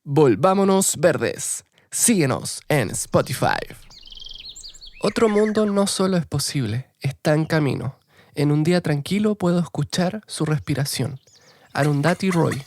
Volvámonos verdes. Síguenos en Spotify. Otro mundo no solo es posible, está en camino. En un día tranquilo puedo escuchar su respiración. Arundhati Roy.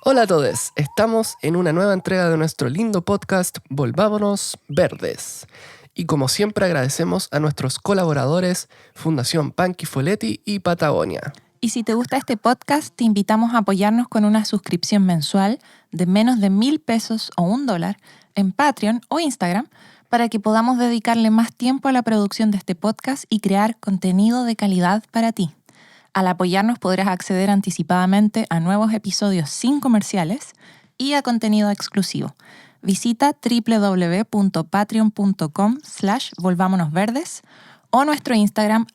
Hola a todos, estamos en una nueva entrega de nuestro lindo podcast Volvámonos Verdes. Y como siempre agradecemos a nuestros colaboradores Fundación Panqui Folletti y Patagonia. Y si te gusta este podcast, te invitamos a apoyarnos con una suscripción mensual de menos de 1,000 pesos o $1 en Patreon o Instagram para que podamos dedicarle más tiempo a la producción de este podcast y crear contenido de calidad para ti. Al apoyarnos podrás acceder anticipadamente a nuevos episodios sin comerciales y a contenido exclusivo. Visita www.patreon.com/volvámonosverdes o nuestro Instagram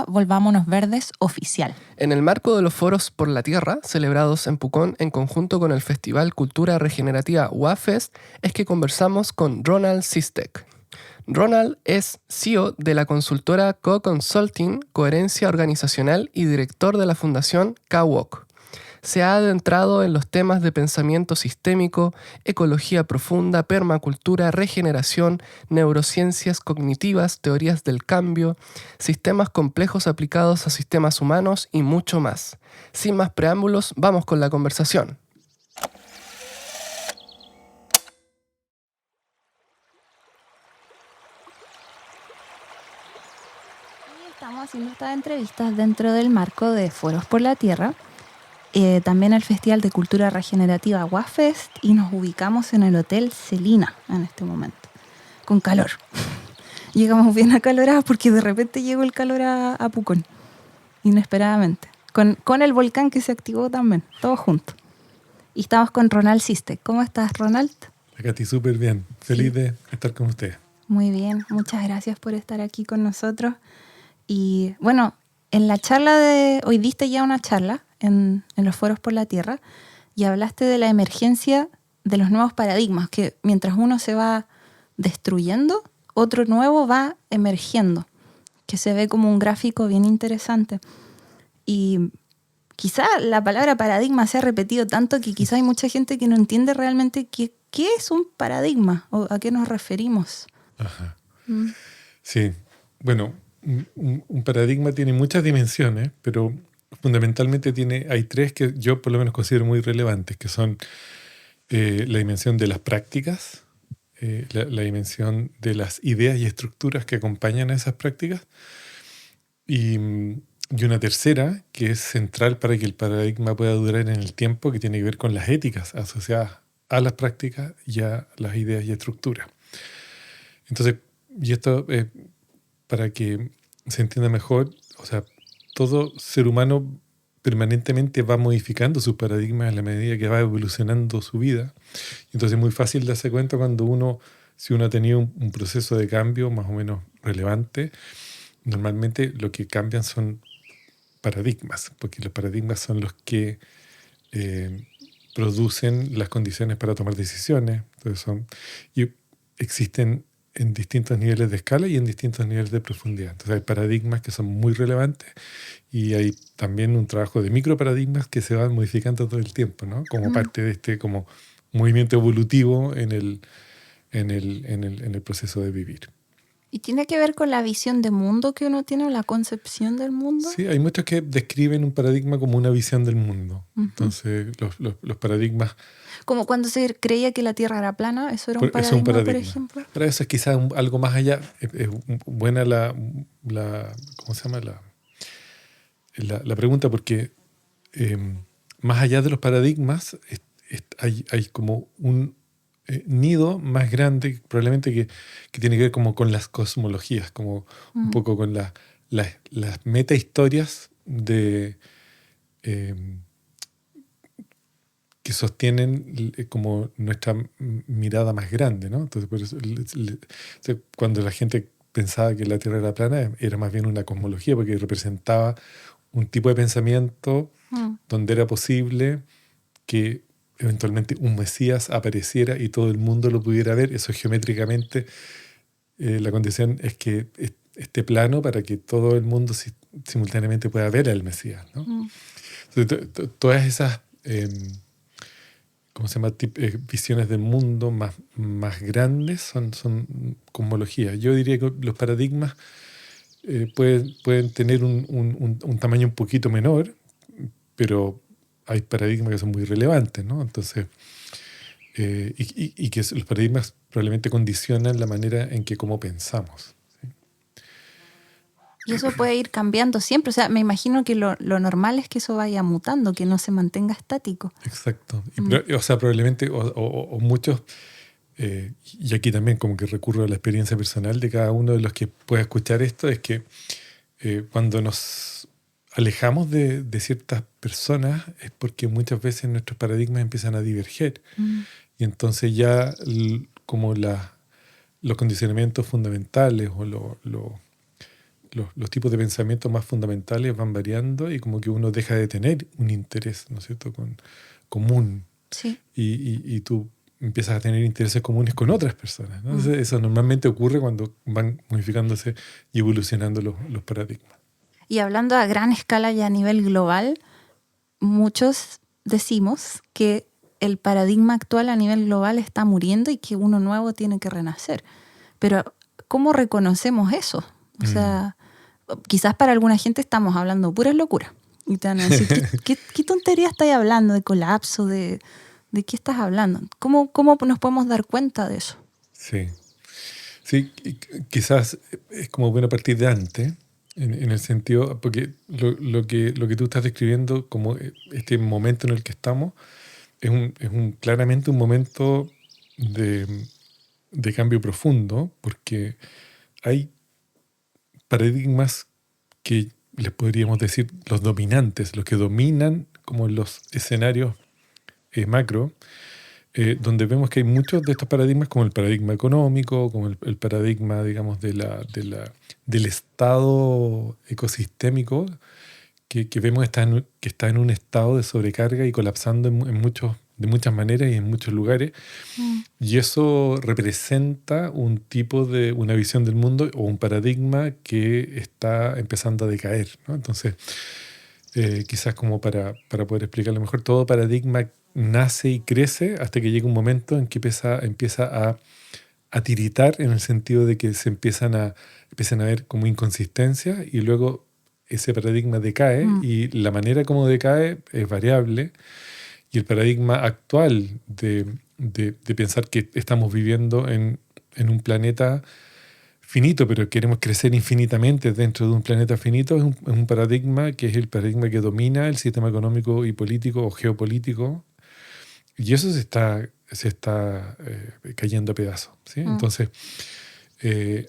@volvámonosverdesoficial. En el marco de los Foros por la Tierra, celebrados en Pucón en conjunto con el Festival Cultura Regenerativa WAFest, es que conversamos con Ronald Sistek. Ronald es CEO de la consultora Co-Consulting, Coherencia Organizacional y director de la Fundación KWOK. Se ha adentrado en los temas de pensamiento sistémico, ecología profunda, permacultura, regeneración, neurociencias cognitivas, teorías del cambio, sistemas complejos aplicados a sistemas humanos y mucho más. Sin más preámbulos, vamos con la conversación. Estamos haciendo estas entrevistas dentro del marco de Foros por la Tierra, también el Festival de Cultura Regenerativa WAFest, y nos ubicamos en el Hotel Celina en este momento, con calor. Llegamos bien acalorados porque de repente llegó el calor a Pucón, inesperadamente, con el volcán que se activó también, todos juntos. Y estamos con Ronald Sistek. ¿Cómo estás, Ronald? Katy, súper bien. Feliz de estar con ustedes. Muy bien, muchas gracias por estar aquí con nosotros. Y bueno, en la charla de hoy diste ya una charla en los Foros por la Tierra y hablaste de la emergencia de los nuevos paradigmas, que mientras uno se va destruyendo, otro nuevo va emergiendo, que se ve como un gráfico bien interesante. Y quizá la palabra paradigma se ha repetido tanto que quizá hay mucha gente que no entiende realmente qué es un paradigma o a qué nos referimos. Ajá. Sí, bueno, un paradigma tiene muchas dimensiones, pero fundamentalmente hay tres que yo por lo menos considero muy relevantes, que son la dimensión de las prácticas, la dimensión de las ideas y estructuras que acompañan a esas prácticas, y una tercera que es central para que el paradigma pueda durar en el tiempo, que tiene que ver con las éticas asociadas a las prácticas y a las ideas y estructuras. Entonces, y esto para que se entienda mejor, o sea, todo ser humano permanentemente va modificando sus paradigmas en la medida que va evolucionando su vida. Entonces es muy fácil darse cuenta cuando si uno ha tenido un proceso de cambio más o menos relevante, normalmente lo que cambian son paradigmas, porque los paradigmas son los que producen las condiciones para tomar decisiones. Entonces y existen en distintos niveles de escala y en distintos niveles de profundidad. Entonces hay paradigmas que son muy relevantes y hay también un trabajo de microparadigmas que se van modificando todo el tiempo, ¿no? Como parte de este como movimiento evolutivo en el proceso de vivir. ¿Y tiene que ver con la visión de mundo que uno tiene o la concepción del mundo? Sí, hay muchos que describen un paradigma como una visión del mundo. Entonces los paradigmas... Como cuando se creía que la Tierra era plana, eso era un paradigma, por ejemplo. Pero eso es quizás algo más allá. Es buena ¿cómo se llama? La pregunta, porque más allá de los paradigmas hay como un nido más grande, probablemente que tiene que ver como con las cosmologías, como un poco con las metahistorias que sostienen como nuestra mirada más grande, ¿no? Entonces, por eso, cuando la gente pensaba que la Tierra era plana, era más bien una cosmología, porque representaba un tipo de pensamiento donde era posible que eventualmente un Mesías apareciera y todo el mundo lo pudiera ver. Eso geométricamente, la condición es que esté plano para que todo el mundo simultáneamente pueda ver al Mesías, ¿no? Entonces, todas esas ¿cómo se llama? Visiones del mundo más grandes son cosmologías. Yo diría que los paradigmas pueden tener un tamaño un poquito menor, pero hay paradigmas que son muy relevantes, ¿no? Entonces, y que los paradigmas probablemente condicionan la manera en que cómo pensamos. ¿Sí? Y eso puede ir cambiando siempre. O sea, me imagino que lo normal es que eso vaya mutando, que no se mantenga estático. Exacto. O sea, probablemente, o muchos, y aquí también como que recurro a la experiencia personal de cada uno de los que pueda escuchar esto, es que cuando nos alejamos de ciertas personas es porque muchas veces nuestros paradigmas empiezan a diverger. Y entonces ya como los condicionamientos fundamentales o los tipos de pensamiento más fundamentales van variando y como que uno deja de tener un interés, ¿no es cierto?, común. Sí. Y tú empiezas a tener intereses comunes con otras personas, ¿no? Entonces, eso normalmente ocurre cuando van modificándose y evolucionando los paradigmas. Y hablando a gran escala y a nivel global, muchos decimos que el paradigma actual a nivel global está muriendo y que uno nuevo tiene que renacer. Pero, ¿cómo reconocemos eso? O sea, quizás para alguna gente estamos hablando puras locuras. Y te van a decir, ¿qué tontería estás hablando? ¿De colapso? ¿De qué estás hablando? ¿Cómo nos podemos dar cuenta de eso? Sí. Sí, quizás es como bueno partir de antes, en el sentido, porque lo que tú estás describiendo como este momento en el que estamos es claramente un momento de cambio profundo, porque hay paradigmas que les podríamos decir los dominantes, los que dominan como los escenarios macro, donde vemos que hay muchos de estos paradigmas, como el paradigma económico, como el paradigma, digamos, del estado ecosistémico, que vemos que está en un estado de sobrecarga y colapsando de muchas maneras y en muchos lugares. Y eso representa una visión del mundo o un paradigma que está empezando a decaer, ¿no? Entonces, quizás como para poder explicarlo mejor, todo paradigma nace y crece hasta que llega un momento en que empieza a tiritar, en el sentido de que se empiezan a ver como inconsistencias, y luego ese paradigma decae y la manera como decae es variable. Y el paradigma actual de pensar que estamos viviendo en un planeta finito, pero queremos crecer infinitamente dentro de un planeta finito, es un paradigma que es el paradigma que domina el sistema económico y político o geopolítico, y eso se está cayendo a pedazos, ¿sí? Entonces,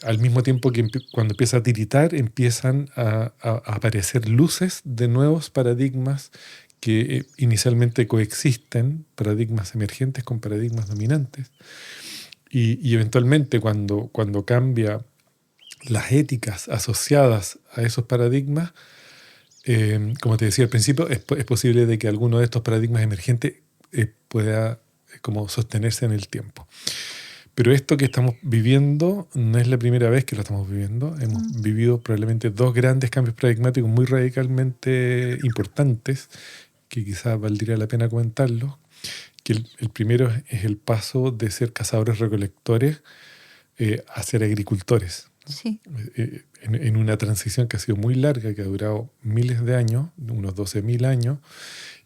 al mismo tiempo que cuando empieza a tiritar, empiezan a aparecer luces de nuevos paradigmas que inicialmente coexisten, paradigmas emergentes con paradigmas dominantes. Y eventualmente cuando cambia las éticas asociadas a esos paradigmas, como te decía al principio, es posible de que alguno de estos paradigmas emergentes pueda como sostenerse en el tiempo. Pero esto que estamos viviendo no es la primera vez que lo estamos viviendo. Hemos vivido probablemente 2 grandes cambios paradigmáticos muy radicalmente importantes, que quizás valdría la pena comentarlos. Que el primero es el paso de ser cazadores-recolectores a ser agricultores. Sí. En una transición que ha sido muy larga, que ha durado miles de años, unos 12.000 años,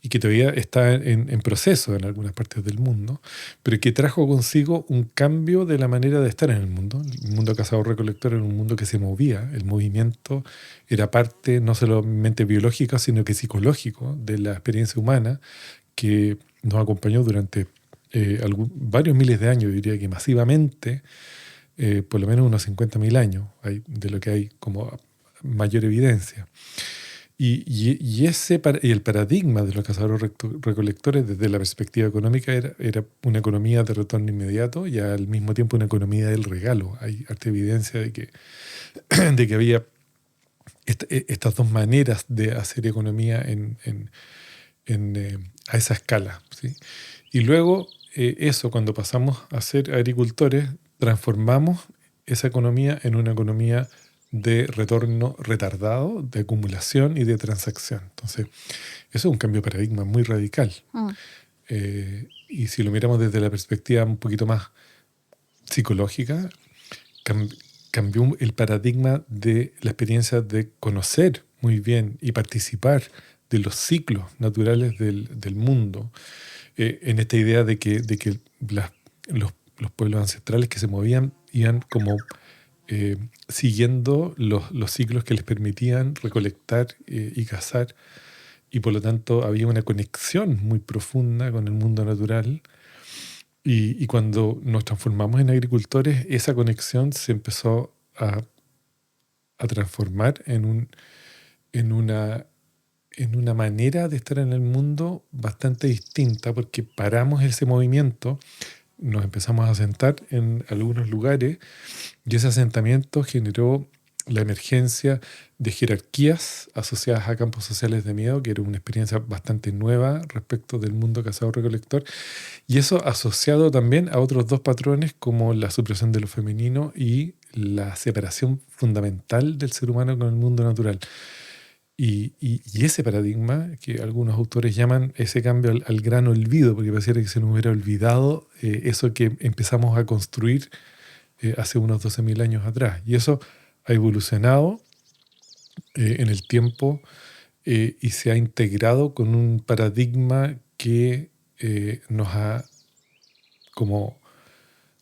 y que todavía está en proceso en algunas partes del mundo, pero que trajo consigo un cambio de la manera de estar en el mundo. El mundo cazador-recolector era un mundo que se movía, el movimiento era parte no solamente biológica, sino que psicológico de la experiencia humana, que nos acompañó durante varios miles de años, diría que masivamente, por lo menos unos 50.000 años, de lo que hay como mayor evidencia. Y el paradigma de los cazadores-recolectores desde la perspectiva económica era una economía de retorno inmediato y al mismo tiempo una economía del regalo. Hay harta evidencia de que había estas 2 maneras de hacer economía a esa escala, ¿sí? Y luego eso, cuando pasamos a ser agricultores, transformamos esa economía en una economía de retorno retardado, de acumulación y de transacción. Entonces, eso es un cambio de paradigma muy radical. y si lo miramos desde la perspectiva un poquito más psicológica, cambió el paradigma de la experiencia de conocer muy bien y participar de los ciclos naturales del mundo, en esta idea de que los pueblos ancestrales que se movían iban como siguiendo los ciclos que les permitían recolectar y cazar, y por lo tanto había una conexión muy profunda con el mundo natural. Y cuando nos transformamos en agricultores, esa conexión se empezó a transformar en una manera de estar en el mundo bastante distinta, porque paramos ese movimiento, nos empezamos a asentar en algunos lugares, y ese asentamiento generó la emergencia de jerarquías asociadas a campos sociales de miedo, que era una experiencia bastante nueva respecto del mundo cazador-recolector, y eso asociado también a otros dos patrones como la supresión de lo femenino y la separación fundamental del ser humano con el mundo natural. Y ese paradigma, que algunos autores llaman ese cambio al gran olvido, porque pareciera que se nos hubiera olvidado eso que empezamos a construir hace unos 12.000 años atrás. Y eso ha evolucionado en el tiempo y se ha integrado con un paradigma que nos ha como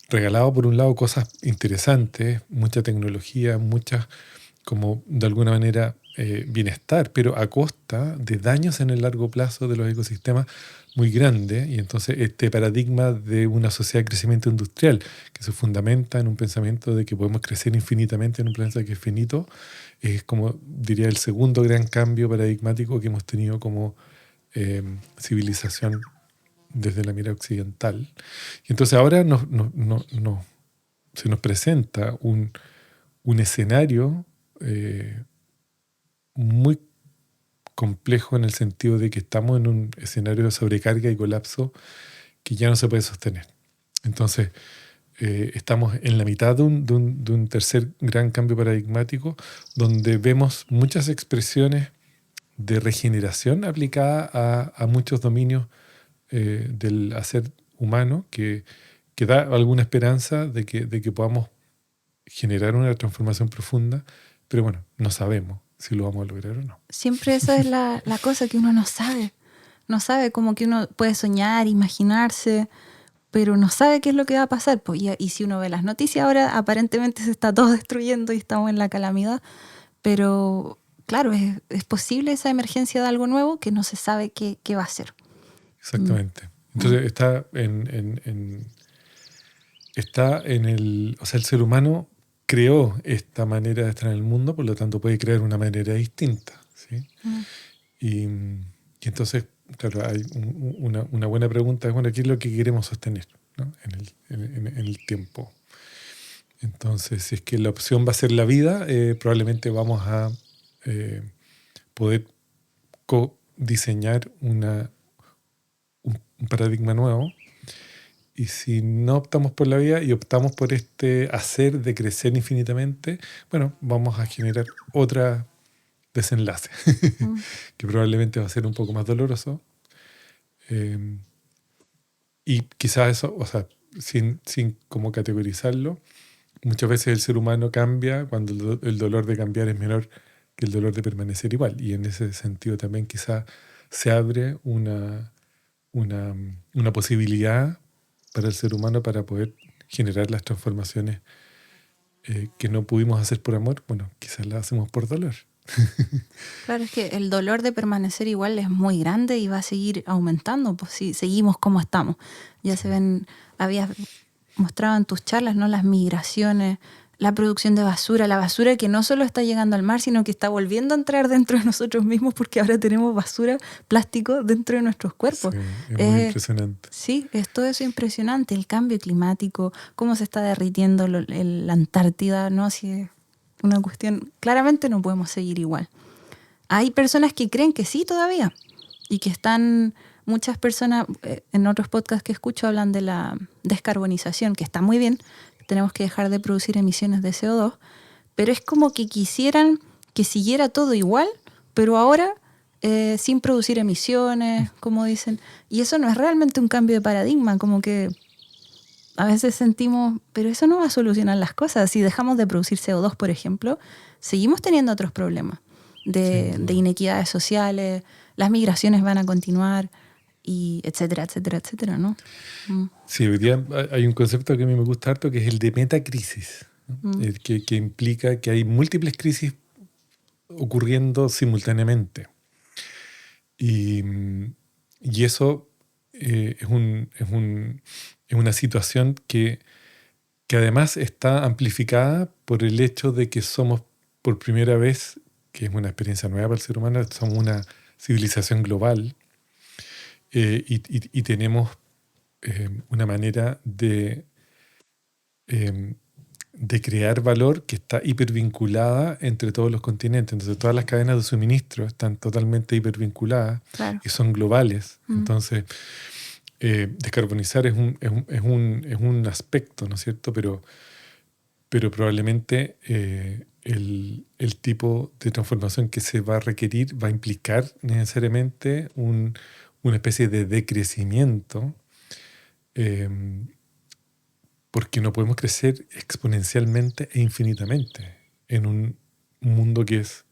regalado, por un lado, cosas interesantes, mucha tecnología, muchas, como de alguna manera, bienestar, pero a costa de daños en el largo plazo de los ecosistemas muy grandes. Y entonces este paradigma de una sociedad de crecimiento industrial que se fundamenta en un pensamiento de que podemos crecer infinitamente en un planeta que es finito, es como, diría, el segundo gran cambio paradigmático que hemos tenido como civilización desde la mirada occidental. Y entonces ahora se nos presenta un escenario muy complejo, en el sentido de que estamos en un escenario de sobrecarga y colapso que ya no se puede sostener. Entonces, estamos en la mitad de un tercer gran cambio paradigmático, donde vemos muchas expresiones de regeneración aplicada a muchos dominios del hacer humano, que da alguna esperanza de que podamos generar una transformación profunda, pero bueno, no sabemos si lo vamos a lograr o no. Siempre esa es la cosa, que uno no sabe. No sabe, como que uno puede soñar, imaginarse, pero no sabe qué es lo que va a pasar. Pues, y si uno ve las noticias ahora, aparentemente se está todo destruyendo y estamos en la calamidad, pero claro, es posible esa emergencia de algo nuevo que no se sabe qué va a ser. Exactamente. Entonces está en el... O sea, el ser humano creó esta manera de estar en el mundo, por lo tanto puede crear una manera distinta, ¿sí? Y entonces, claro, hay una buena pregunta es, bueno, ¿qué es lo que queremos sostener, ¿no? en el tiempo? Entonces, si es que la opción va a ser la vida, probablemente vamos a poder diseñar un paradigma nuevo. Y si no optamos por la vida y optamos por este hacer de crecer infinitamente, bueno, vamos a generar otra desenlace que probablemente va a ser un poco más doloroso. Y quizás eso, o sea, sin como categorizarlo, muchas veces el ser humano cambia cuando el dolor de cambiar es menor que el dolor de permanecer igual. Y en ese sentido también quizás se abre una posibilidad para el ser humano para poder generar las transformaciones que no pudimos hacer por amor. Bueno, quizás las hacemos por dolor. Claro, es que el dolor de permanecer igual es muy grande y va a seguir aumentando, pues si seguimos como estamos. Ya se ven, habías mostrado en tus charlas, ¿no?, las migraciones, la producción de basura, la basura que no solo está llegando al mar, sino que está volviendo a entrar dentro de nosotros mismos, porque ahora tenemos basura, plástico dentro de nuestros cuerpos. Sí, es muy impresionante. Sí, todo eso es impresionante, el cambio climático, cómo se está derritiendo la Antártida, ¿no? Si es una cuestión, claramente no podemos seguir igual. Hay personas que creen que sí todavía, y que están, muchas personas en otros podcasts que escucho hablan de la descarbonización, que está muy bien. Tenemos que dejar de producir emisiones de CO2, pero es como que quisieran que siguiera todo igual, pero ahora sin producir emisiones, como dicen. Y eso no es realmente un cambio de paradigma, como que a veces sentimos, pero eso no va a solucionar las cosas. Si dejamos de producir CO2, por ejemplo, seguimos teniendo otros problemas de inequidades sociales, las migraciones van a continuar, y etcétera, etcétera, etcétera, ¿no? Sí, hoy día hay un concepto que a mí me gusta harto, que es el de metacrisis, ¿no? Que implica que hay múltiples crisis ocurriendo simultáneamente. Y eso es una situación que además está amplificada por el hecho de que somos por primera vez, que es una experiencia nueva para el ser humano, somos una civilización global y tenemos una manera de crear valor que está hipervinculada entre todos los continentes. Entonces todas las cadenas de suministro están totalmente hipervinculadas y son globales. Entonces descarbonizar es un aspecto, ¿no es cierto? Pero probablemente el tipo de transformación que se va a requerir va a implicar necesariamente una especie de decrecimiento, porque no podemos crecer exponencialmente e infinitamente en un mundo que es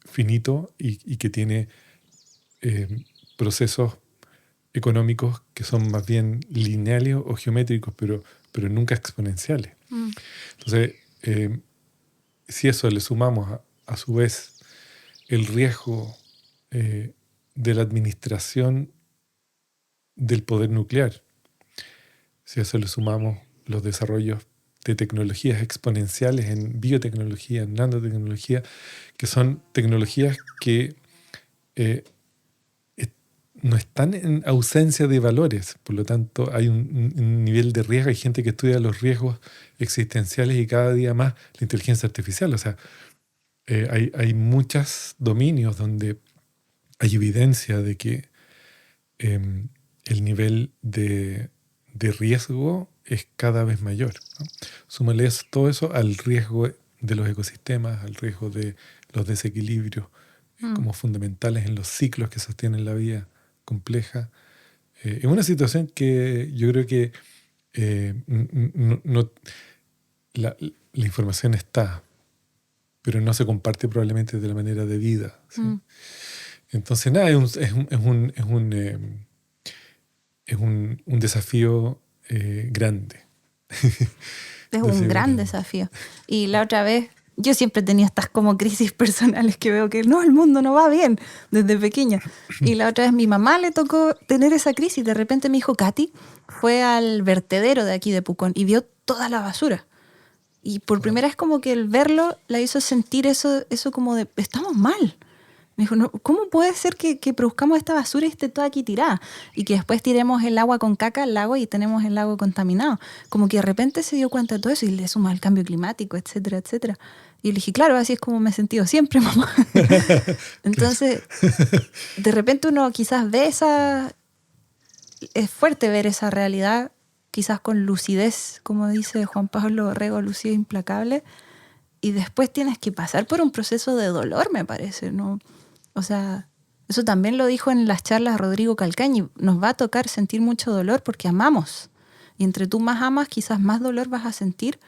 finito y que tiene procesos económicos que son más bien lineales o geométricos, pero nunca exponenciales. Entonces, si eso le sumamos a su vez el riesgo de la administración del poder nuclear, si a eso le sumamos los desarrollos de tecnologías exponenciales en biotecnología, en nanotecnología, que son tecnologías que no están en ausencia de valores, por lo tanto hay un nivel de riesgo, hay gente que estudia los riesgos existenciales y cada día más la inteligencia artificial, o sea, hay muchos dominios donde hay evidencia de que el nivel de riesgo es cada vez mayor, ¿no? Súmale todo eso al riesgo de los ecosistemas, al riesgo de los desequilibrios como fundamentales en los ciclos que sostienen la vida compleja. Es una situación que yo creo que la información está, pero no se comparte probablemente de la manera debida, ¿sí? Entonces, nada, es un desafío grande. Es un gran desafío. Y la otra vez, yo siempre tenía estas como crisis personales que veo que no, el mundo no va bien desde pequeña. Y la otra vez mi mamá le tocó tener esa crisis. De repente mi hijo Katy fue al vertedero de aquí de Pucón y vio toda la basura. Y por primera vez como que el verlo la hizo sentir eso como de, estamos mal. Me dijo, no, ¿cómo puede ser que produzcamos esta basura y esté toda aquí tirada? Y que después tiremos el agua con caca al lago y tenemos el lago contaminado. Como que de repente se dio cuenta de todo eso y le suma el cambio climático, etcétera, etcétera. Y le dije, claro, así es como me he sentido siempre, mamá. Entonces, de repente uno quizás ve esa... Es fuerte ver esa realidad, quizás con lucidez, como dice Juan Pablo Orrego, lucidez implacable. Y después tienes que pasar por un proceso de dolor, me parece, ¿no? O sea, eso también lo dijo en las charlas Rodrigo Calcañi. Nos va a tocar sentir mucho dolor porque amamos. Y entre tú más amas, quizás más dolor vas a sentir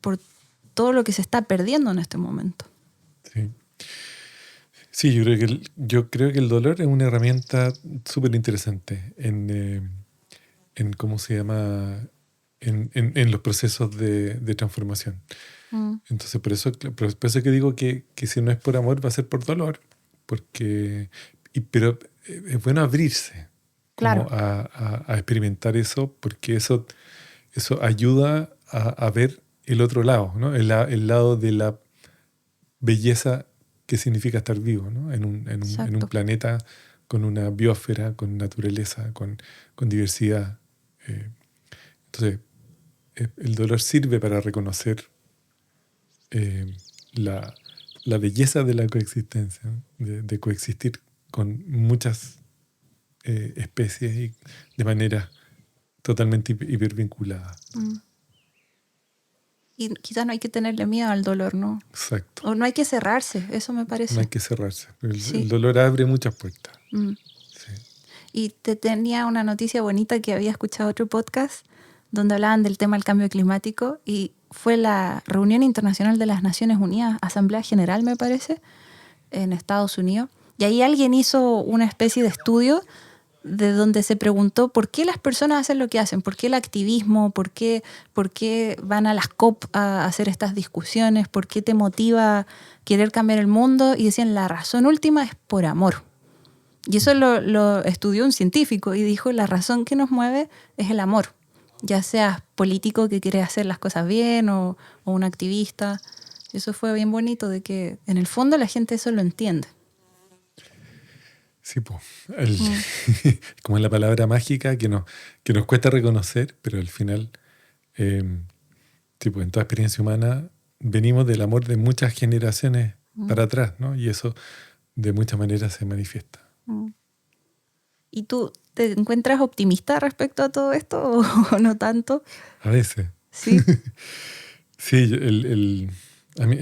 por todo lo que se está perdiendo en este momento. Sí. Sí, yo creo que el dolor es una herramienta súper interesante en ¿cómo se llama? En los procesos de transformación. Entonces, por eso que digo que si no es por amor, va a ser por dolor. Pero es bueno abrirse, claro, como a experimentar eso, porque eso ayuda a ver el otro lado, ¿no? El lado de la belleza que significa estar vivo, ¿no? En un planeta con una biosfera, con naturaleza, con diversidad. Entonces, el dolor sirve para reconocer la belleza de la coexistencia, ¿no? De coexistir con muchas especies y de manera totalmente hipervinculada. Y quizás no hay que tenerle miedo al dolor, ¿no? Exacto. O no hay que cerrarse, eso me parece. No hay que cerrarse. El dolor abre muchas puertas. Sí. Y te tenía una noticia bonita que había escuchado otro podcast donde hablaban del tema del cambio climático y fue la reunión internacional de las Naciones Unidas, Asamblea General me parece, en Estados Unidos. Y ahí alguien hizo una especie de estudio de donde se preguntó por qué las personas hacen lo que hacen, por qué el activismo, por qué van a las COP a hacer estas discusiones, por qué te motiva querer cambiar el mundo. Y decían, la razón última es por amor. Y eso lo estudió un científico y dijo, la razón que nos mueve es el amor. Ya seas político que quiere hacer las cosas bien o un activista. Eso fue bien bonito de que en el fondo la gente eso lo entiende. Sí, pues. Como es la palabra mágica que nos cuesta reconocer, pero al final, en toda experiencia humana, venimos del amor de muchas generaciones para atrás, ¿no? Y eso de muchas maneras se manifiesta. ¿Y tú te encuentras optimista respecto a todo esto o no tanto? A veces. Sí. Sí, a mí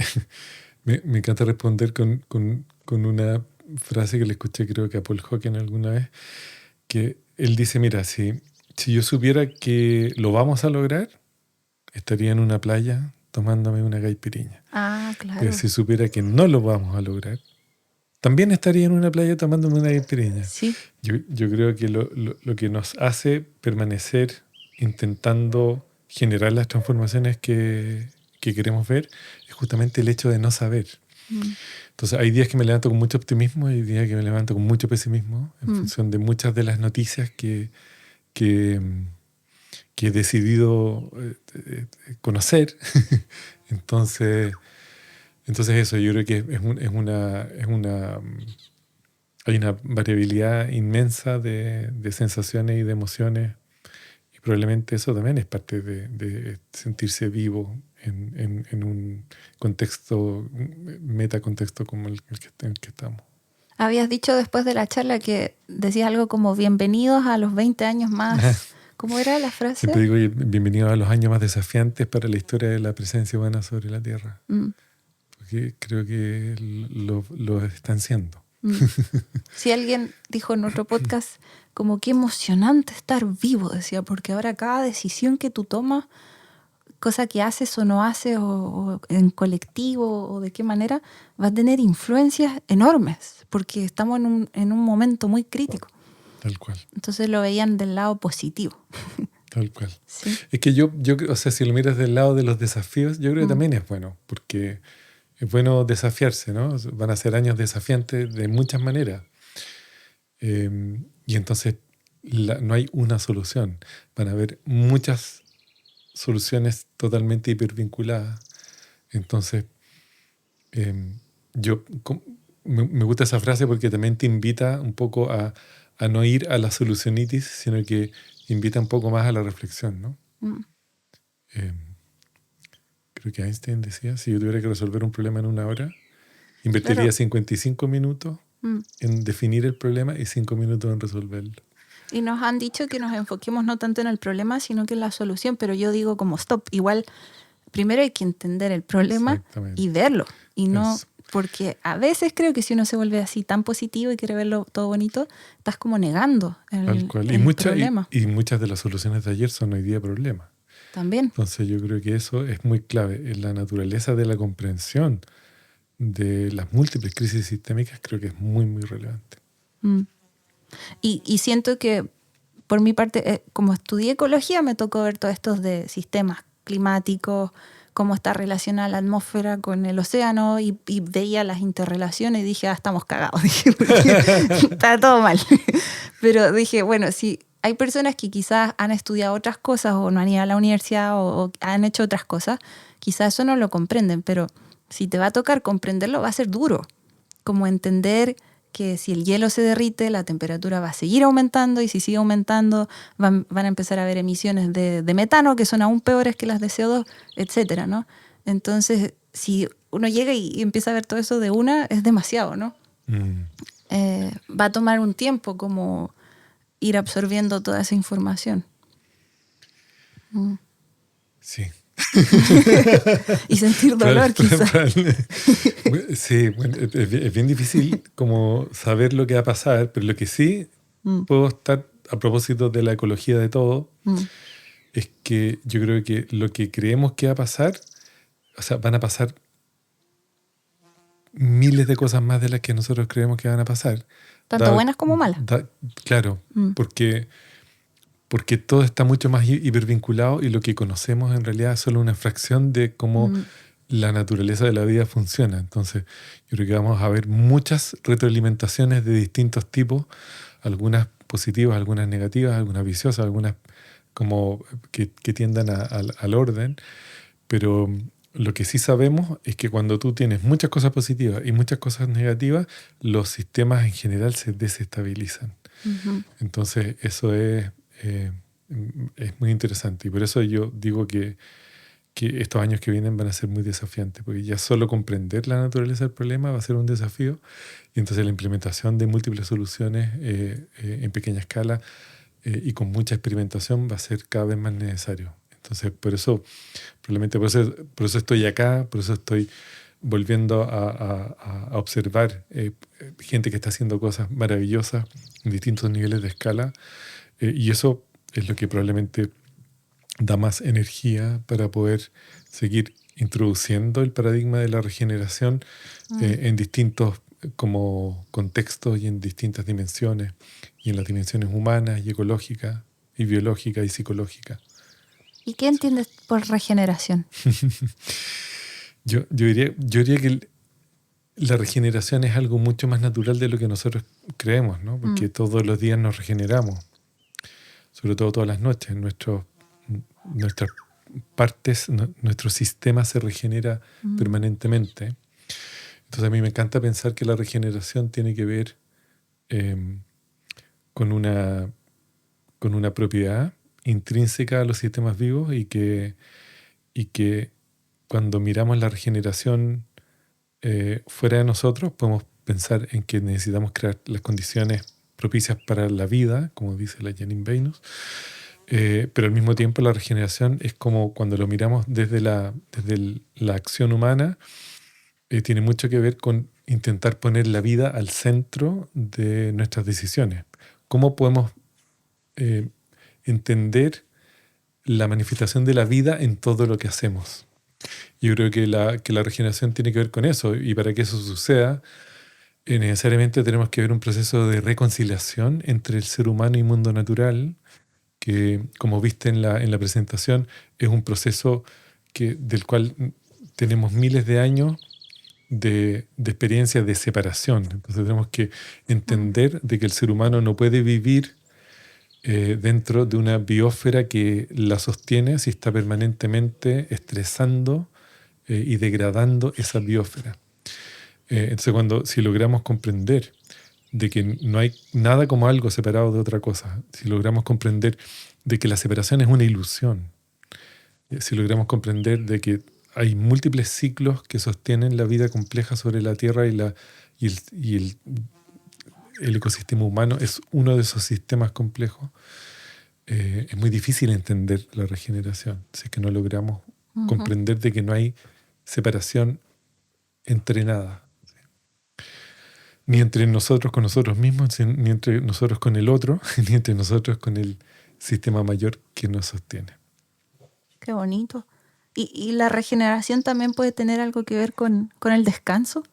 me encanta responder con una frase que le escuché creo que a Paul Hawken alguna vez, que él dice, mira, si yo supiera que lo vamos a lograr, estaría en una playa tomándome una caipiriña. Ah, claro. Pero si supiera que no lo vamos a lograr, también estaría en una playa tomándome una caipiriña. Sí. Yo creo que lo que nos hace permanecer intentando generar las transformaciones que queremos ver es justamente el hecho de no saber. Entonces hay días que me levanto con mucho optimismo y hay días que me levanto con mucho pesimismo en función de muchas de las noticias que he decidido conocer. Entonces eso, yo creo que hay una variabilidad inmensa de sensaciones y de emociones y probablemente eso también es parte de sentirse vivo en un contexto, metacontexto como el que estamos. Habías dicho después de la charla que decías algo como bienvenidos a los 20 años más. ¿Cómo era la frase? Siempre digo bienvenidos a los años más desafiantes para la historia de la presencia humana sobre la Tierra. Porque creo que lo están siendo. Si alguien dijo en otro podcast como qué emocionante estar vivo, decía, porque ahora cada decisión que tú tomas, cosa que haces o no haces, o en colectivo, o de qué manera, va a tener influencias enormes, porque estamos en un momento muy crítico. Tal cual. Entonces lo veían del lado positivo. Tal cual. Sí. Es que yo o sea, si lo miras del lado de los desafíos, yo creo que también es bueno, porque es bueno desafiarse, ¿no? Van a ser años desafiantes de muchas maneras. Y entonces no hay una solución. Van a haber muchas soluciones totalmente hipervinculadas. Entonces, me gusta esa frase porque también te invita un poco a no ir a la solucionitis, sino que invita un poco más a la reflexión, ¿no? Creo que Einstein decía, si yo tuviera que resolver un problema en 1 hora, invertiría 55 minutos en definir el problema y 5 minutos en resolverlo. Y nos han dicho que nos enfoquemos no tanto en el problema, sino que en la solución, pero yo digo como stop, igual primero hay que entender el problema y verlo, y no... Porque a veces creo que si uno se vuelve así tan positivo y quiere verlo todo bonito, estás como negando el problema. Y muchas de las soluciones de ayer son hoy día problemas. También. Entonces yo creo que eso es muy clave. En la naturaleza de la comprensión de las múltiples crisis sistémicas creo que es muy, muy relevante. Y siento que por mi parte, como estudié ecología, me tocó ver todos estos de sistemas climáticos, cómo está relacionada la atmósfera con el océano y veía las interrelaciones y dije, estamos cagados, dije, está todo mal. Pero dije, bueno, si hay personas que quizás han estudiado otras cosas o no han ido a la universidad o han hecho otras cosas, quizás eso no lo comprenden, pero si te va a tocar comprenderlo va a ser duro, como entender que si el hielo se derrite, la temperatura va a seguir aumentando y si sigue aumentando van a empezar a haber emisiones de metano que son aún peores que las de CO2, etcétera, ¿no? Entonces, si uno llega y empieza a ver todo eso de una, es demasiado, ¿no? Va a tomar un tiempo como ir absorbiendo toda esa información. Sí. Y sentir dolor, quizás. Sí, bueno, es bien difícil como saber lo que va a pasar, pero lo que sí puedo estar, a propósito de la ecología de todo, es que yo creo que lo que creemos que va a pasar, o sea, van a pasar miles de cosas más de las que nosotros creemos que van a pasar. Tanto buenas como malas. Claro, porque todo está mucho más hipervinculado y lo que conocemos en realidad es solo una fracción de cómo la naturaleza de la vida funciona. Entonces, yo creo que vamos a ver muchas retroalimentaciones de distintos tipos, algunas positivas, algunas negativas, algunas viciosas, algunas como que tiendan al orden, pero lo que sí sabemos es que cuando tú tienes muchas cosas positivas y muchas cosas negativas, los sistemas en general se desestabilizan. Entonces, eso es muy interesante y por eso yo digo que estos años que vienen van a ser muy desafiantes, porque ya solo comprender la naturaleza del problema va a ser un desafío y entonces la implementación de múltiples soluciones en pequeña escala y con mucha experimentación va a ser cada vez más necesario. Entonces, probablemente por eso estoy acá, por eso estoy volviendo a observar gente que está haciendo cosas maravillosas en distintos niveles de escala y eso es lo que probablemente da más energía para poder seguir introduciendo el paradigma de la regeneración en distintos como contextos y en distintas dimensiones, y en las dimensiones humanas y ecológicas y biológicas y psicológicas. ¿Y qué entiendes por regeneración? Yo diría que la regeneración es algo mucho más natural de lo que nosotros creemos, ¿no? Porque todos los días nos regeneramos, sobre todo todas las noches. Nuestras partes, nuestro sistema se regenera permanentemente. Entonces a mí me encanta pensar que la regeneración tiene que ver con una propiedad intrínseca a los sistemas vivos y que cuando miramos la regeneración fuera de nosotros podemos pensar en que necesitamos crear las condiciones propicias para la vida, como dice la Janine Benyus, pero al mismo tiempo la regeneración es como cuando lo miramos desde la acción humana, tiene mucho que ver con intentar poner la vida al centro de nuestras decisiones. ¿Cómo podemos entender la manifestación de la vida en todo lo que hacemos? Yo creo que la regeneración tiene que ver con eso, y para que eso suceda, necesariamente tenemos que ver un proceso de reconciliación entre el ser humano y mundo natural, que, como viste en la presentación, es un proceso del cual tenemos miles de años de experiencia de separación. Entonces tenemos que entender de que el ser humano no puede vivir dentro de una biosfera que la sostiene si está permanentemente estresando y degradando esa biosfera. Entonces si logramos comprender de que no hay nada como algo separado de otra cosa, si logramos comprender de que la separación es una ilusión, si logramos comprender de que hay múltiples ciclos que sostienen la vida compleja sobre la Tierra y el ecosistema humano es uno de esos sistemas complejos, es muy difícil entender la regeneración si es que no logramos comprender de que no hay separación entre nada. Ni entre nosotros con nosotros mismos, ni entre nosotros con el otro, ni entre nosotros con el sistema mayor que nos sostiene. Qué bonito. ¿Y la regeneración también puede tener algo que ver con el descanso?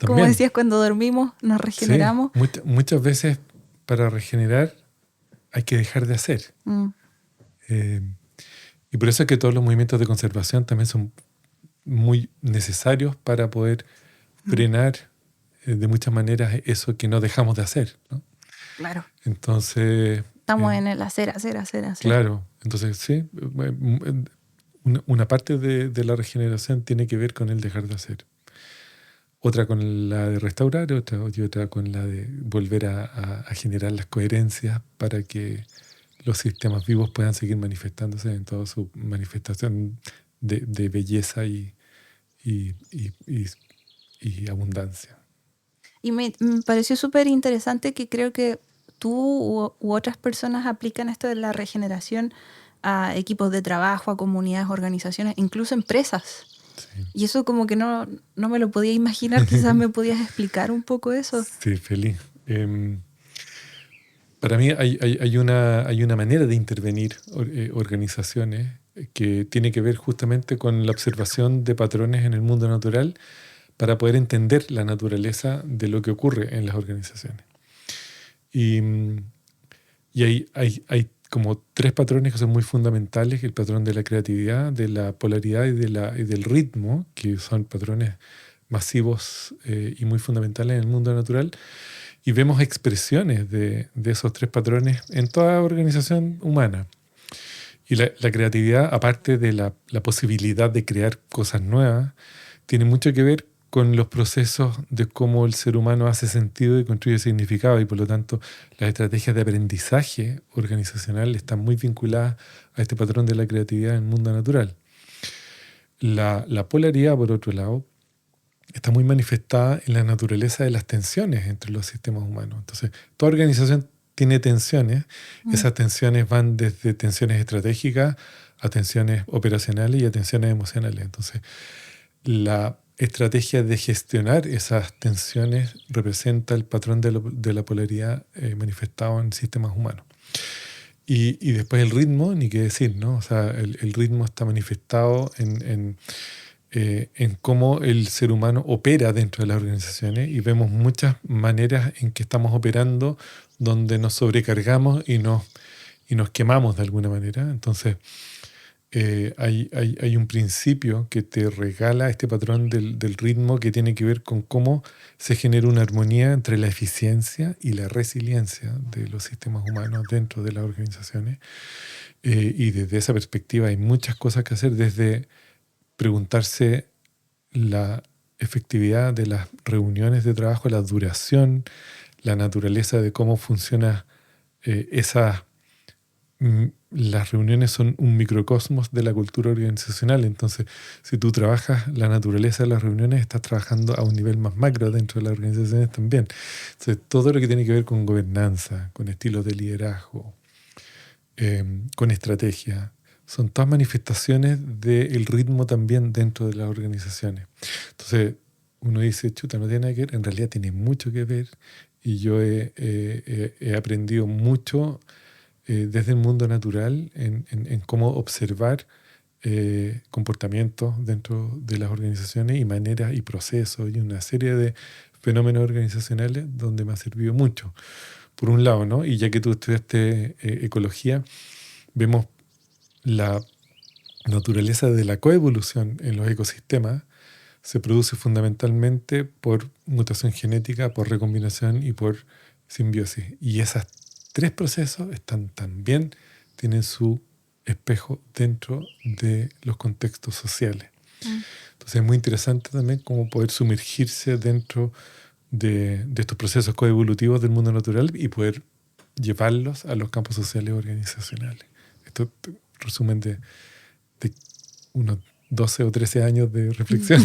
Como decías, cuando dormimos nos regeneramos. Sí, muchas veces para regenerar hay que dejar de hacer. Y por eso es que todos los movimientos de conservación también son muy necesarios para poder frenar de muchas maneras eso que no dejamos de hacer, ¿no? Claro. Entonces... Estamos en el hacer. Claro. Entonces, sí, una parte de la regeneración tiene que ver con el dejar de hacer. Otra con la de restaurar, y otra con la de volver a generar las coherencias para que los sistemas vivos puedan seguir manifestándose en toda su manifestación de belleza y abundancia. Y me pareció súper interesante que creo que tú u otras personas aplican esto de la regeneración a equipos de trabajo, a comunidades, organizaciones, incluso empresas. Sí. Y eso como que no me lo podía imaginar. Quizás me podías explicar un poco eso. Sí, feliz. Para mí hay una manera de intervenir organizaciones que tiene que ver justamente con la observación de patrones en el mundo natural para poder entender la naturaleza de lo que ocurre en las organizaciones. Y hay como 3 patrones que son muy fundamentales: el patrón de la creatividad, de la polaridad y del ritmo, que son patrones masivos y muy fundamentales en el mundo natural. Y vemos expresiones de esos 3 patrones en toda organización humana. Y la creatividad, aparte de la posibilidad de crear cosas nuevas, tiene mucho que ver con los procesos de cómo el ser humano hace sentido y construye significado, y por lo tanto las estrategias de aprendizaje organizacional están muy vinculadas a este patrón de la creatividad en el mundo natural. La polaridad, por otro lado, está muy manifestada en la naturaleza de las tensiones entre los sistemas humanos. Entonces, toda organización tiene tensiones. Esas tensiones van desde tensiones estratégicas a tensiones operacionales y a tensiones emocionales. Entonces, la estrategia de gestionar esas tensiones representa el patrón de la polaridad manifestado en sistemas humanos. Y después el ritmo, ni qué decir, ¿no? O sea, el ritmo está manifestado en cómo el ser humano opera dentro de las organizaciones, y vemos muchas maneras en que estamos operando donde nos sobrecargamos y nos quemamos de alguna manera. Entonces, hay un principio que te regala este patrón del ritmo, que tiene que ver con cómo se genera una armonía entre la eficiencia y la resiliencia de los sistemas humanos dentro de las organizaciones. Y desde esa perspectiva hay muchas cosas que hacer, desde preguntarse la efectividad de las reuniones de trabajo, la duración, la naturaleza de cómo funciona las reuniones son un microcosmos de la cultura organizacional. Entonces, si tú trabajas la naturaleza de las reuniones, estás trabajando a un nivel más macro dentro de las organizaciones también. Entonces, todo lo que tiene que ver con gobernanza, con estilos de liderazgo, con estrategia, son todas manifestaciones del ritmo también dentro de las organizaciones. Entonces, uno dice, chuta, no tiene nada que ver. En realidad tiene mucho que ver, y yo he aprendido mucho desde el mundo natural en cómo observar comportamientos dentro de las organizaciones y maneras y procesos y una serie de fenómenos organizacionales donde me ha servido mucho. Por un lado, ¿no? Y ya que tú estudiaste ecología, vemos la naturaleza de la coevolución en los ecosistemas. Se produce fundamentalmente por mutación genética, por recombinación y por simbiosis. Y esas 3 procesos tienen su espejo dentro de los contextos sociales. Entonces es muy interesante también cómo poder sumergirse dentro de estos procesos coevolutivos del mundo natural y poder llevarlos a los campos sociales organizacionales. Esto resumen de unos 12 o 13 años de reflexión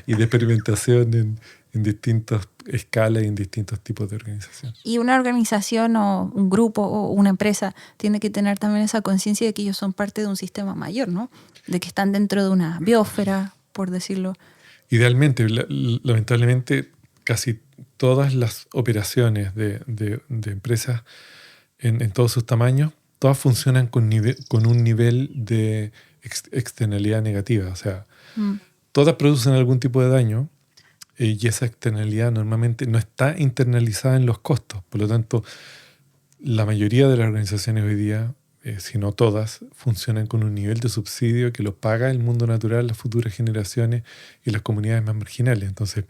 y de experimentación en distintas escalas y en distintos tipos de organización. Y una organización o un grupo o una empresa tiene que tener también esa conciencia de que ellos son parte de un sistema mayor, ¿no? De que están dentro de una biosfera, por decirlo. Idealmente, lamentablemente, casi todas las operaciones de empresas en todos sus tamaños, todas funcionan con un nivel de externalidad negativa. O sea, todas producen algún tipo de daño, y esa externalidad normalmente no está internalizada en los costos. Por lo tanto, la mayoría de las organizaciones hoy día, si no todas, funcionan con un nivel de subsidio que lo paga el mundo natural, las futuras generaciones y las comunidades más marginales. Entonces,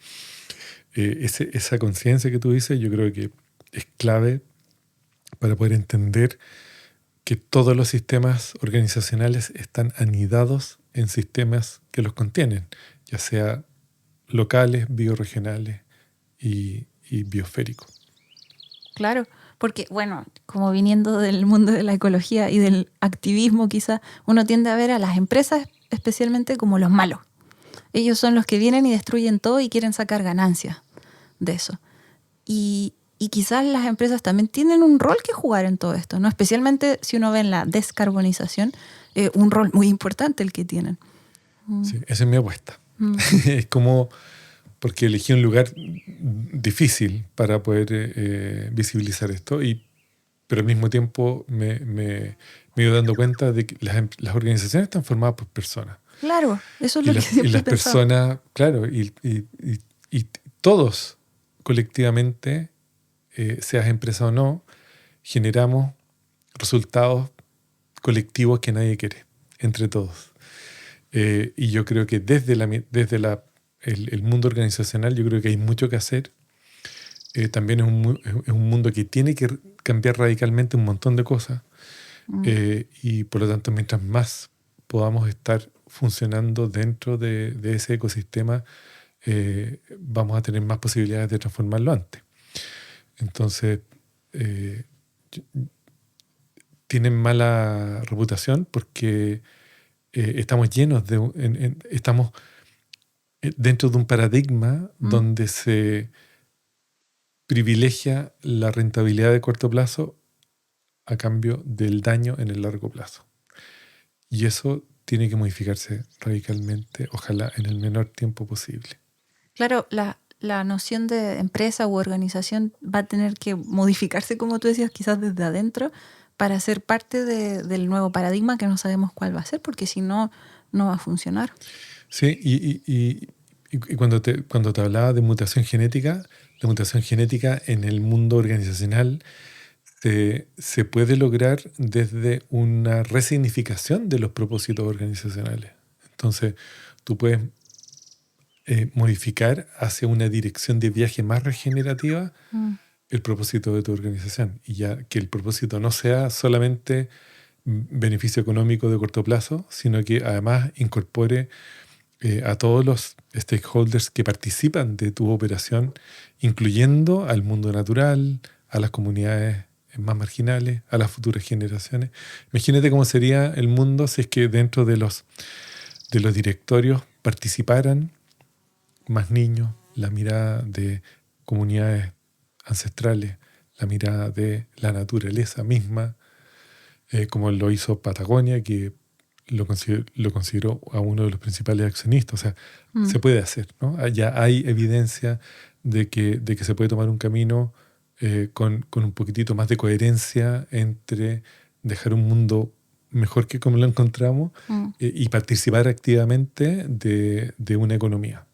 esa conciencia que tú dices, yo creo que es clave para poder entender que todos los sistemas organizacionales están anidados en sistemas que los contienen, ya sea locales, bioregionales y biosféricos. Claro, porque, bueno, como viniendo del mundo de la ecología y del activismo, quizá uno tiende a ver a las empresas especialmente como los malos. Ellos son los que vienen y destruyen todo y quieren sacar ganancias de eso. Y Y quizás las empresas también tienen un rol que jugar en todo esto, ¿no? Especialmente si uno ve en la descarbonización, un rol muy importante el que tienen. Sí, esa es mi apuesta. Es como, porque elegí un lugar difícil para poder visibilizar esto, pero al mismo tiempo me he ido dando cuenta de que las organizaciones están formadas por personas. Claro, eso es lo que siempre Y las he pensado. personas, claro, y todos colectivamente, seas empresa o no, generamos resultados colectivos que nadie quiere, entre todos. Y yo creo que desde el mundo organizacional, yo creo que hay mucho que hacer. También es un mundo que tiene que cambiar radicalmente un montón de cosas. Y por lo tanto, mientras más podamos estar funcionando dentro de ese ecosistema, vamos a tener más posibilidades de transformarlo antes. Entonces, tienen mala reputación porque estamos llenos estamos dentro de un paradigma donde se privilegia la rentabilidad de corto plazo a cambio del daño en el largo plazo. Y eso tiene que modificarse radicalmente, ojalá en el menor tiempo posible. Claro, la noción de empresa u organización va a tener que modificarse, como tú decías, quizás desde adentro, para ser parte del nuevo paradigma que no sabemos cuál va a ser, porque si no, no va a funcionar. Sí, y cuando te hablaba de mutación genética, la mutación genética en el mundo organizacional se puede lograr desde una resignificación de los propósitos organizacionales. Entonces, tú puedes modificar hacia una dirección de viaje más regenerativa el propósito de tu organización. Y ya que el propósito no sea solamente beneficio económico de corto plazo, sino que además incorpore a todos los stakeholders que participan de tu operación, incluyendo al mundo natural, a las comunidades más marginales, a las futuras generaciones. Imagínate cómo sería el mundo si es que dentro de los directorios participaran más niños, la mirada de comunidades ancestrales, la mirada de la naturaleza misma, como lo hizo Patagonia, que lo consideró a uno de los principales accionistas. O sea, se puede hacer, ¿no? Ya hay evidencia de que se puede tomar un camino con un poquitito más de coherencia entre dejar un mundo mejor que como lo encontramos y participar activamente de una economía.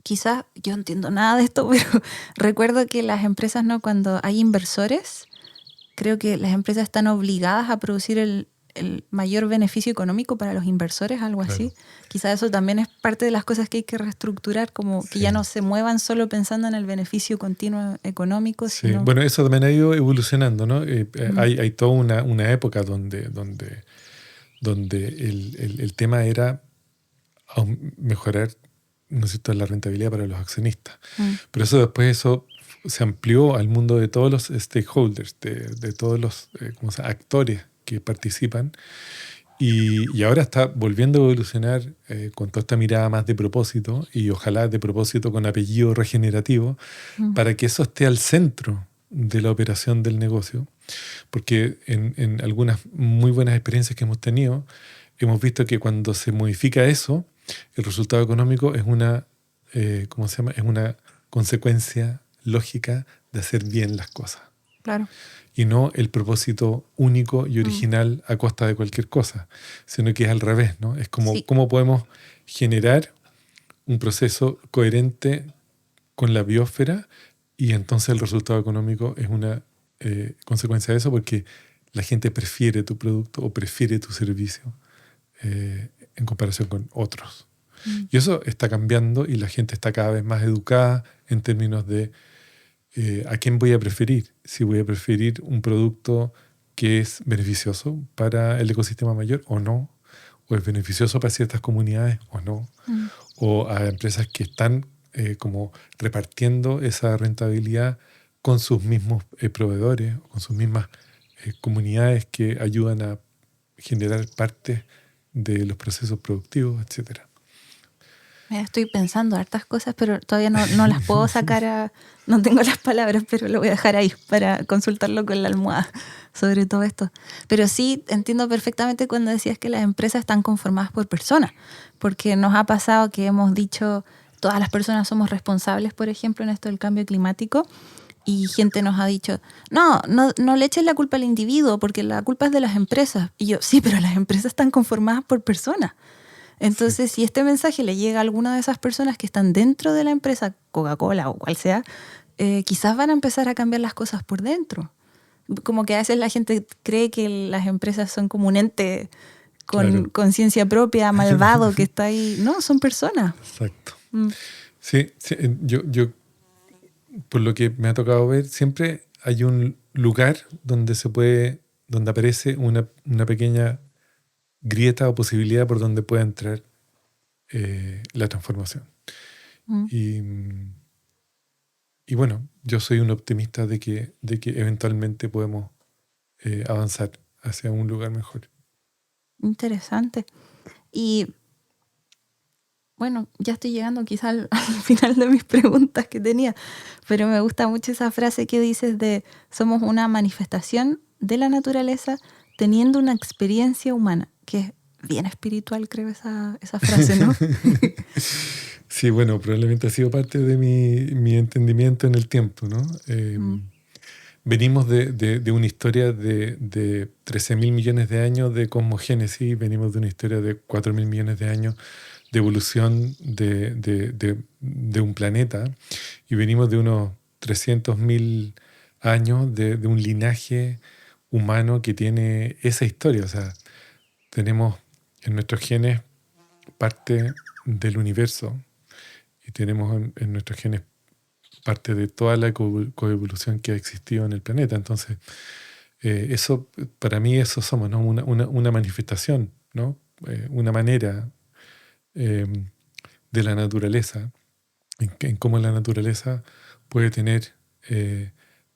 Quizás yo no entiendo nada de esto, pero recuerdo que las empresas, ¿no? Cuando hay inversores, creo que las empresas están obligadas a producir el mayor beneficio económico para los inversores, algo así. Quizás eso también es parte de las cosas que hay que reestructurar, como que ya no se muevan solo pensando en el beneficio continuo económico. Sí. Sino... Bueno, eso también ha ido evolucionando, ¿no? Hay toda una época donde el tema era mejorar, ¿no es cierto?, la rentabilidad para los accionistas. Pero después se amplió al mundo de todos los stakeholders, de todos los actores que participan. Y ahora está volviendo a evolucionar con toda esta mirada más de propósito, y ojalá de propósito con apellido regenerativo, para que eso esté al centro de la operación del negocio. Porque en algunas muy buenas experiencias que hemos tenido, hemos visto que cuando se modifica eso, el resultado económico es una consecuencia lógica de hacer bien las cosas. Claro. Y no el propósito único y original a costa de cualquier cosa, sino que es al revés, ¿no? Es como cómo podemos generar un proceso coherente con la biosfera, y entonces el resultado económico es una consecuencia de eso, porque la gente prefiere tu producto o prefiere tu servicio en comparación con otros. Y eso está cambiando, y la gente está cada vez más educada en términos de ¿a quién voy a preferir? Si voy a preferir un producto que es beneficioso para el ecosistema mayor o no, o es beneficioso para ciertas comunidades o no, o a empresas que están como repartiendo esa rentabilidad con sus mismos proveedores, o con sus mismas comunidades que ayudan a generar parte de los procesos productivos, etc. Estoy pensando hartas cosas, pero todavía no las puedo sacar no tengo las palabras, pero lo voy a dejar ahí para consultarlo con la almohada sobre todo esto. Pero sí entiendo perfectamente cuando decías que las empresas están conformadas por personas, porque nos ha pasado que hemos dicho todas las personas somos responsables, por ejemplo, en esto del cambio climático, y gente nos ha dicho, no le eches la culpa al individuo, porque la culpa es de las empresas. Y yo, sí, pero las empresas están conformadas por personas. Entonces, si este mensaje le llega a alguna de esas personas que están dentro de la empresa, Coca-Cola o cual sea, quizás van a empezar a cambiar las cosas por dentro. Como que a veces la gente cree que las empresas son como un ente con conciencia propia, malvado, que está ahí. No, son personas. Exacto. Sí, yo, por lo que me ha tocado ver, siempre hay un lugar donde aparece una pequeña grieta o posibilidad por donde pueda entrar la transformación. Y bueno, yo soy un optimista de que eventualmente podemos avanzar hacia un lugar mejor. Interesante. Y bueno, ya estoy llegando quizá al final de mis preguntas que tenía, pero me gusta mucho esa frase que dices de somos una manifestación de la naturaleza teniendo una experiencia humana, que es bien espiritual, creo, esa frase, ¿no? Sí, bueno, probablemente ha sido parte de mi entendimiento en el tiempo, ¿no? Venimos de una historia de 13.000 millones de años de cosmogénesis, venimos de una historia de 4.000 millones de años de evolución de un planeta, y venimos de unos 300.000 años de un linaje humano que tiene esa historia. O sea, tenemos en nuestros genes parte del universo y tenemos en nuestros genes parte de toda la coevolución que ha existido en el planeta. Entonces, eso, para mí, eso somos, ¿no? Una manifestación, ¿no? Una manera de la naturaleza, en cómo la naturaleza puede tener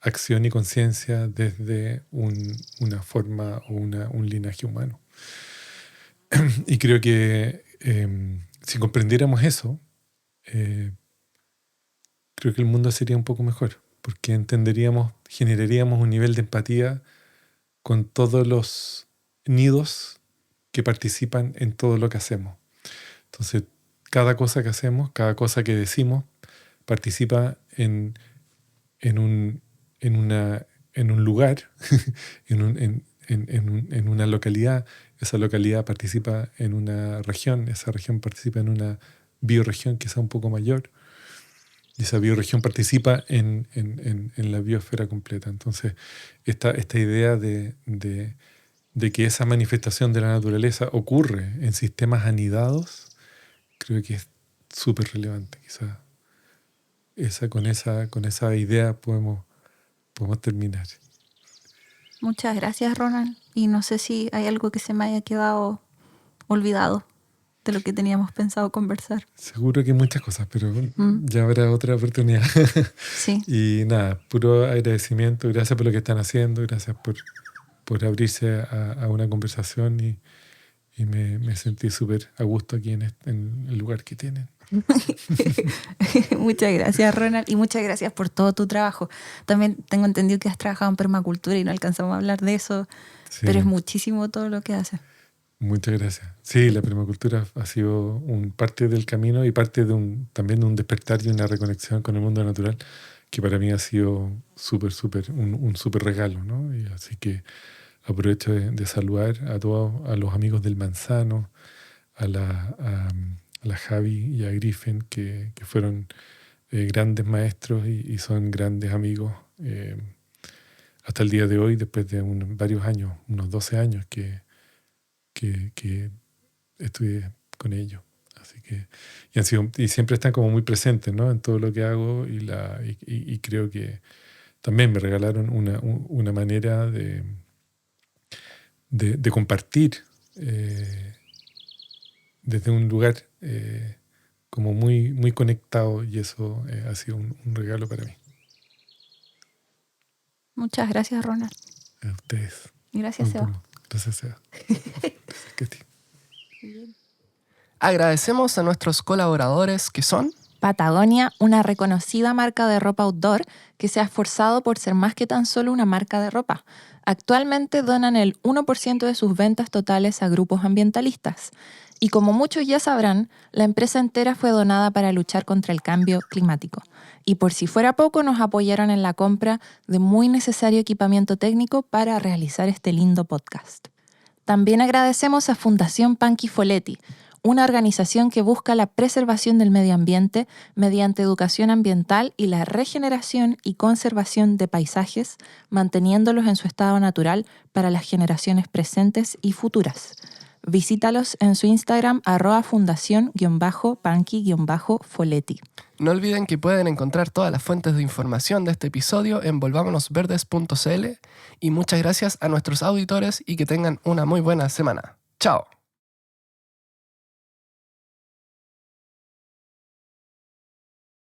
acción y conciencia desde una forma o un linaje humano. Y creo que si comprendiéramos eso, creo que el mundo sería un poco mejor, porque generaríamos un nivel de empatía con todos los nidos que participan en todo lo que hacemos. Entonces, cada cosa que hacemos, cada cosa que decimos, participa en un lugar, en una localidad. Esa localidad participa en una región, esa región participa en una bioregión que sea un poco mayor, y esa bioregión participa en la biosfera completa. Entonces, esta idea de que esa manifestación de la naturaleza ocurre en sistemas anidados, creo que es súper relevante. Quizá con esa idea podemos terminar. Muchas gracias, Ronald. Y no sé si hay algo que se me haya quedado olvidado de lo que teníamos pensado conversar. Seguro que muchas cosas, pero ya habrá otra oportunidad. Sí. Y nada, puro agradecimiento. Gracias por lo que están haciendo. Gracias por abrirse a una conversación, y me sentí súper a gusto aquí en el lugar que tienen. Muchas gracias, Ronald, y muchas gracias por todo tu trabajo. También tengo entendido que has trabajado en permacultura y no alcanzamos a hablar de eso, sí. Pero es muchísimo todo lo que haces. Muchas gracias. Sí, la permacultura ha sido parte del camino y parte también de un despertar y una reconexión con el mundo natural, que para mí ha sido un súper regalo, ¿no? Y así que aprovecho de saludar a todos, a los amigos del Manzano, a la Javi y a Griffin, que fueron grandes maestros y son grandes amigos hasta el día de hoy, después de varios años, unos 12 años que estudié con ellos. Así que y siempre están como muy presentes, ¿no? En todo lo que hago, y creo que también me regalaron una manera de compartir desde un lugar como muy, muy conectado, y eso ha sido un regalo para mí. Muchas gracias, Ronald. A ustedes. Gracias, Seba. Gracias, Seba. Gracias, Katy. Agradecemos a nuestros colaboradores que son Patagonia, una reconocida marca de ropa outdoor que se ha esforzado por ser más que tan solo una marca de ropa. Actualmente donan el 1% de sus ventas totales a grupos ambientalistas. Y como muchos ya sabrán, la empresa entera fue donada para luchar contra el cambio climático. Y por si fuera poco, nos apoyaron en la compra de muy necesario equipamiento técnico para realizar este lindo podcast. También agradecemos a Fundación Panchi Folletti, una organización que busca la preservación del medio ambiente mediante educación ambiental y la regeneración y conservación de paisajes, manteniéndolos en su estado natural para las generaciones presentes y futuras. Visítalos en su Instagram @fundación_panchi_folletti. No olviden que pueden encontrar todas las fuentes de información de este episodio en volvamonosverdes.cl y muchas gracias a nuestros auditores y que tengan una muy buena semana. ¡Chao!